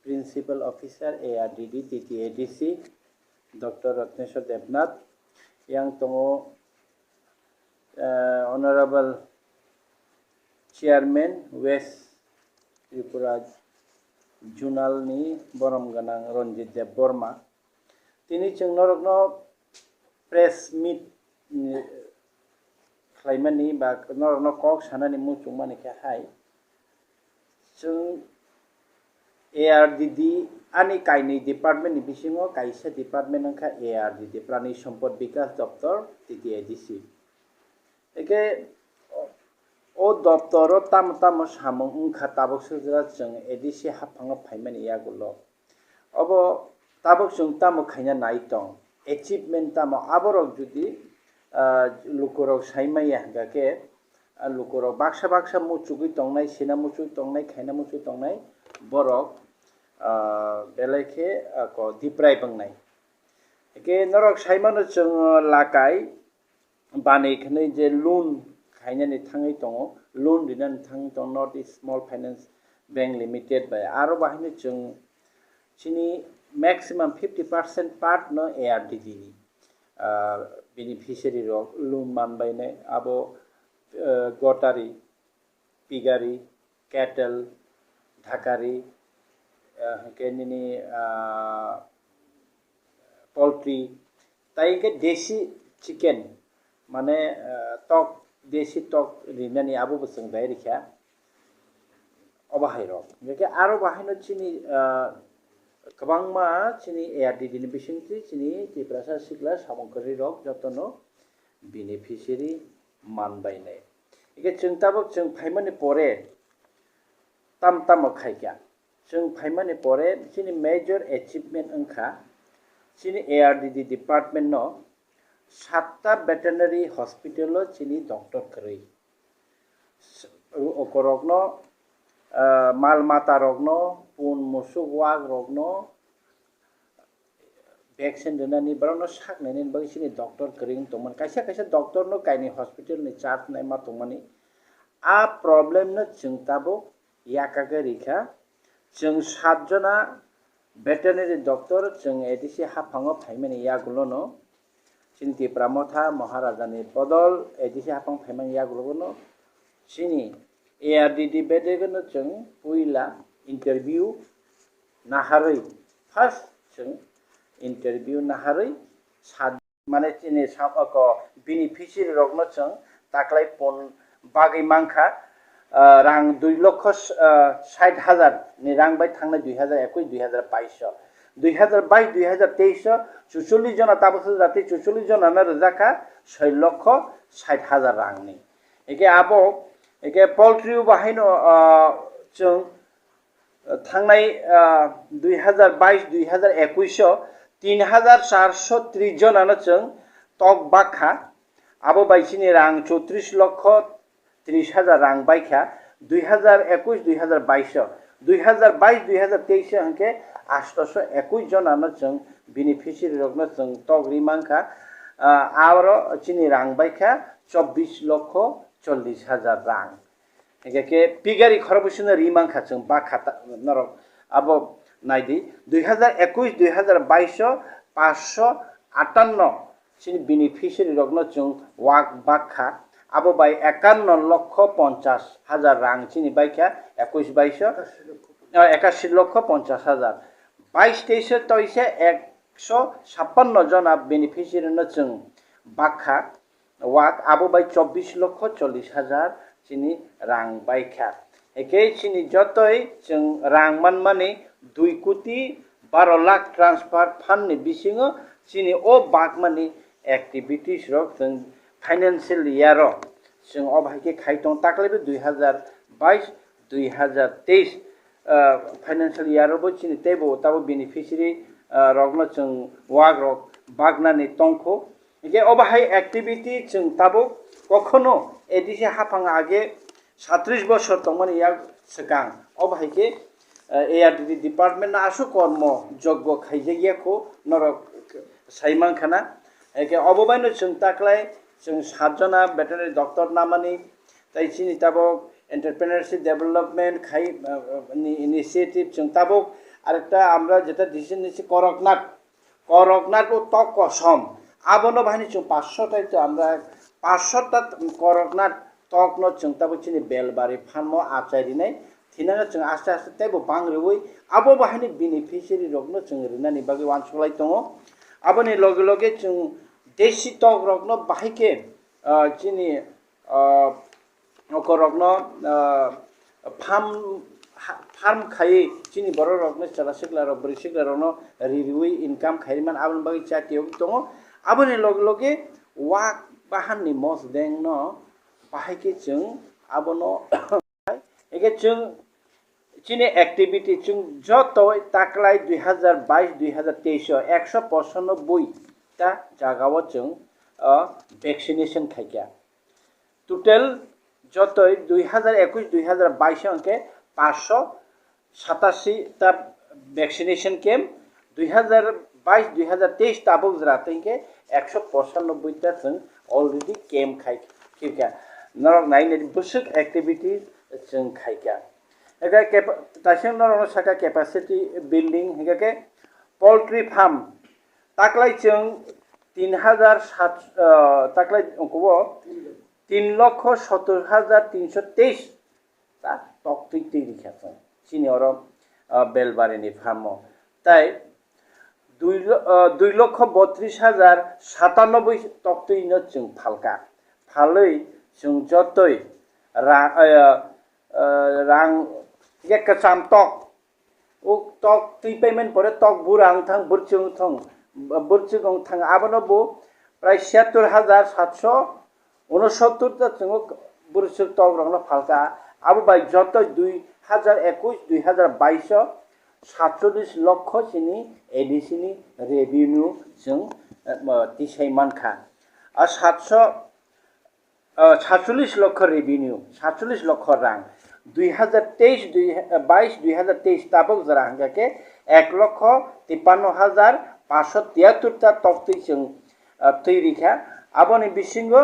Principal Officer ARDD TTADC Dr. Ratneshwar Devnath yang tongo Honorable Chairman West Tripura Junal ni Borom Ganang Ronjit Dev Borma tini chung norokno press meet khlaimani ba norokno kok sanani mu chungmani kha hai chung ARDD ani kaini department ni bisingo kaisa department angkha ARDD Prani Sampod Bikas Doptor TTADC eke o doptoro tam samung ungkha tabok sujra chung ADC haphanga phaimani yagulo obo tabok chung tamo khaina naitong achievement tamo aborok judi lukorok saimaya hangake lukorok baksa muchugui tongnai sina muchugui tongnai khaina muchugui tongnai borok beleke ko diprai bangnai eke norok saimano chung lakai bani khne je loan khaina ni thangai tongo loan dinan thang tong North East Small Finance Bank Limited by aro bahini chung chini maximum 50% part no ARDD ni beneficiary rok loan manbai ne abo gotari pigari cattle dhakari kenini poultry tai ke desi chicken mane tok desi tok rinani abu busung dai rikha obahai rok jeke aro bahino chini kabangma chini ARDD ni bisingti chini Tiprasa Sikla Samongkari rok jotono beneficiary manbai nei ike chung tabok chung phaimani pore tam khaikya chung phaimani pore chini major achievement angkha chini ARDD department no 7ta veterinary hospital lo chini doctor kari okorokno Malmata rokno pun musuk wag rokno vaccine dinani barano sak nainin bagi sini doctor kering toman kaisa doctor no kaini hospital ni charge nai ma tomani a problem na chungtabo yakaga rikha chung 7 jona veterinary doctor chung ADC haphango phaimani yagulo no chinti pramotha maharajani bodol ADC haphang phaimani yagulo no chini ARDD Bedek no chung puila interview naharoi first chung interview naharoi sad mane chini samako beneficiary rokno chung taklai pon bagai mangkha rang 2,60,000 ni rang bai thangna 2021 2022 44 jona tabos jati 44 jona na rajaka 6,60,000 rang ni eke abo eke poultry bahino chung thangnai 2022 3,430 jona na chung tok bakha abo baisini rang 34,30,000 rang baikha 2021 2022 hanke 821 jona na chung beneficiary rokna chung tok rimangkha aro chini rang baikha 24,40,000 rang eke pigari khorobusina rimangkha chung bakha norok abo naidi 2021-2022 558 chini beneficiary rokno chung wak bakha abo bai 51,50,000 rang chini baikha 81,50,000 22-23 toise 156 jona beneficiary no chung bakha wak abo bai 24,40,000 chini rang baikha eke chini jotoi chung rang manmani 2,12,00,000 transfer fund ni bisingo chini o bakmani activities rok chung financial year ro chung obhaike khaitong taklebe 2022-2023 financial year ro chini tebo tabo beneficiary rokno chung wag rok bagnani tongkho eke obahai activity chung tabo kokhono ADC haphang age 37 বছর tongmani yak sekang obhaike ARDD department na asu kormo joggo khaijagiyako norok saimang khana eke obobaino chung taklai chung 7 jona veterinary doctor namani tai chini tabo entrepreneurship development খাই initiative जों তাবক আরেকটা আমরা যেটা decision নিচ্ছি করকনাট ও তক কসম আবনো বাহিনী जों 500টাই তো আমরা 500টা করকনাট তক ন जों তাবক চিনি বেলবারি ফানমো আচারিনাই থিনাga जों আস্তে আস্তে তাইবো বাংরুই আবো বাহিনী বেনিফিশিয়ারি রগনো जों রিনানি বাকি ওয়ানসলাই দङ আবনি লগে লগে जों দেশি তক রগনো বাহিকে চিনি করকনো ফার্ম খাই চিনি বড় রকমের চালা শিখলার বড় শিখলারনো রিউই ইনকাম খাইমান আবন বাকি চাটিও দङ আবনি লগে লগে ওয়াক বাহাননি মস দেং ন বাহাইকে जों আবনো একে जों চিনি অ্যাক্টিভিটি जों যত তাকলাই 2022-2023 195 টা জায়গাও जों ভ্যাকসিনেশন খাইকা টোটাল যতই 2021-2022 অঙ্কে 587 টা ভ্যাকসিনেশন ক্যাম্প 2022-2023 তাবক রাতেকে 195 টা जों অলরেডি ক্যাম্প খাইকা নরক নাইনে বসুক অ্যাক্টিভিটি जों খাইকা একা তাইসং নরক সাকা ক্যাপাসিটি বিল্ডিং হেগাকে পোল্ট্রি ফার্ম তাকলাই जों 3007 তাকলাই অঙ্কব 3,70,323 তা তক্তই তৈরি খেয়েছে চিনি ওর বেলবারিনি ফার্ম তাই 2,32,97 তক্তই जों ফালকা ফালই जों যতই রাং কেকাচাম তক ও তক তুই পেমেন্ট পরে তক বুরাং থাং বুরচুং থং বুরচুং থাং আবনবো প্রায় 76,769 जों बुरसुक तक रंगनो फालका आबो बाय जत 2021-2022 47 लक्ष सिनी एडीसी नि रेवेन्यू जों तिसाइ मानखा आ 47 लक्ष रेवेन्यू 47 लक्ष रां 2023-2022 ताबक जरा हंगाके 1,53,573 ता तक्ति जों तैरिखा आबोनि बिसिंगो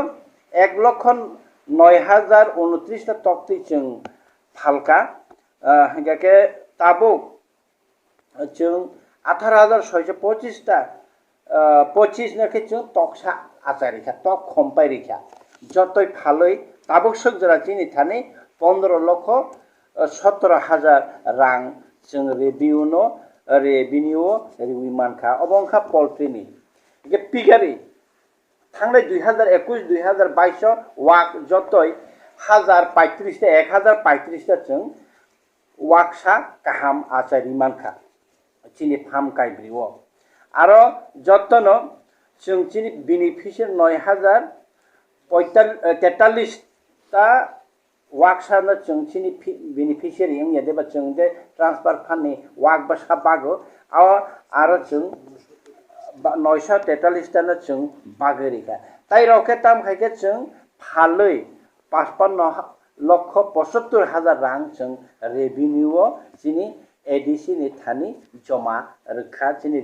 1,09,029 टा तक्ति जों फालका हंगाके ताबक जों 18,625 टा 25 नाके जों तकसा आचारिखा तक खम्पाइरिखा जतई फालई ताबक सक जरा चिनि थाने 15,17,000 रां जों रेवेन्यू रिमानखा अबंखा पोल्ट्रीनि के पिगारि थांनाय 2021-2022 वाक जतई 1035 टा 1035 टा जों वाकसा गाहाम आचारि मानखा चिनि फार्म काइब्रिओ आरो जतनो जों चिनि बेनिफिशियर 9,043 ता वाकसा न जों चिनि बेनिफिशियरी यं देबा जों दे ट्रान्सफार फान्डनि वाक बसा बागो आरो जों 943 टा न जों बागरिखा ताइ रके ताम खाइके जों फालै 55,75,000 रां जों रेवेन्यू चिनि एडीसी नि थानि जमा रखा चिनि